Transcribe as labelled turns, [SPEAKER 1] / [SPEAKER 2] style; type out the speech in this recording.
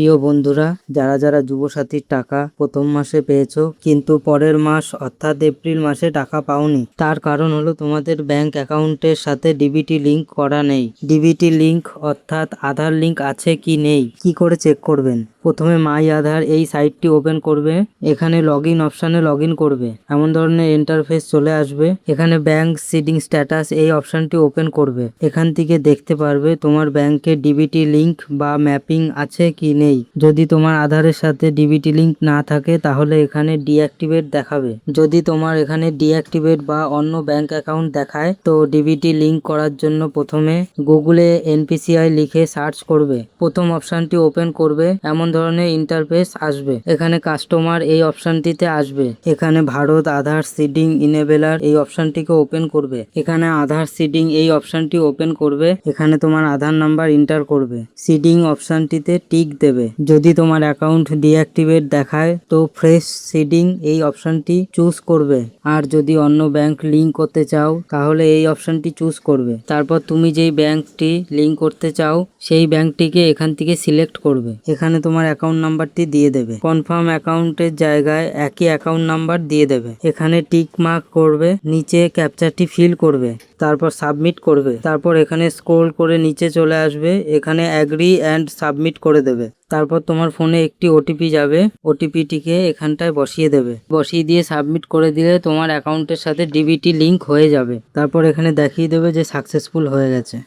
[SPEAKER 1] প্রিয় বন্ধুরা, যারা যারা যুবসাথীর টাকা প্রথম মাসে পেয়েছো কিন্তু পরের মাস অর্থাৎ এপ্রিল মাসে টাকা পাওনি, তার কারণ হলো তোমাদের ব্যাংক অ্যাকাউন্টের সাথে ডিবিটি লিংক করা নেই। ডিবিটি লিংক অর্থাৎ আধার লিংক আছে কি নেই কি করে চেক করবেন? প্রথমে মাই আধার এই সাইটটি ওপেন করবে। এখানে লগ ইন অপশানে লগ ইন করবে। এমন ধরনের ইন্টারফেস চলে আসবে। এখানে ব্যাংক সিডিং স্ট্যাটাস এই অপশানটি ওপেন করবে। এখান থেকে দেখতে পারবে তোমার ব্যাংকে ডিবিটি লিংক বা ম্যাপিং আছে কি নেই। যদি তোমার আধারের সাথে ডিবিটি লিংক না থাকে তাহলে এখানে ডিঅ্যাক্টিভেট দেখাবে। যদি তোমার এখানে ডিঅ্যাক্টিভেট বা অন্য ব্যাংক অ্যাকাউন্ট দেখায় তো ডিবিটি লিংক করার জন্য প্রথমে গুগলে এনপিসিআই লিখে সার্চ করবে। প্রথম অপশানটি ওপেন করবে। এমন ধরনের ইন্টারফেস আসবে। এখানে কাস্টমার এই অপশানটিতে আসবে। এখানে ভারত আধার সিডিং ইনেবেলার এই অপশানটিকে ওপেন করবে। এখানে আধার সিডিং এই অপশানটি ওপেন করবে। এখানে তোমার আধার নাম্বার এন্টার করবে। সিডিং অপশানটিতে টিক দেবে। যদি তোমার অ্যাকাউন্ট ডিঅ্যাক্টিভেট দেখায় তো ফ্রেশ সিডিং এই অপশানটি চুজ করবে। আর যদি অন্য ব্যাংক লিংক করতে চাও তাহলে এই অপশানটি চুজ করবে। তারপর তুমি যেই ব্যাংকটি লিংক করতে চাও সেই ব্যাংকটিকে এখান থেকে সিলেক্ট করবে। এখানে তোমার অ্যাকাউন্ট নাম্বারটি দিয়ে দেবে। কনফার্ম অ্যাকাউন্টের জায়গায় একই অ্যাকাউন্ট নাম্বার দিয়ে দেবে। এখানে টিক মার্ক করবে। নিচে ক্যাপচারটি ফিল করবে। তারপর সাবমিট করবে। তারপর এখানে স্ক্রল করে নিচে চলে আসবে। এখানে অ্যাগ্রি অ্যান্ড সাবমিট করে দেবে। তারপর তোমার ফোনে একটি ওটিপি যাবে। ওটিপিটিকে এখানটায় বসিয়ে দেবে। বসিয়ে দিয়ে সাবমিট করে দিলে তোমার অ্যাকাউন্টের সাথে ডিবিটি লিংক হয়ে যাবে। তারপর এখানে দেখিয়ে দেবে যে সাকসেসফুল হয়ে গেছে।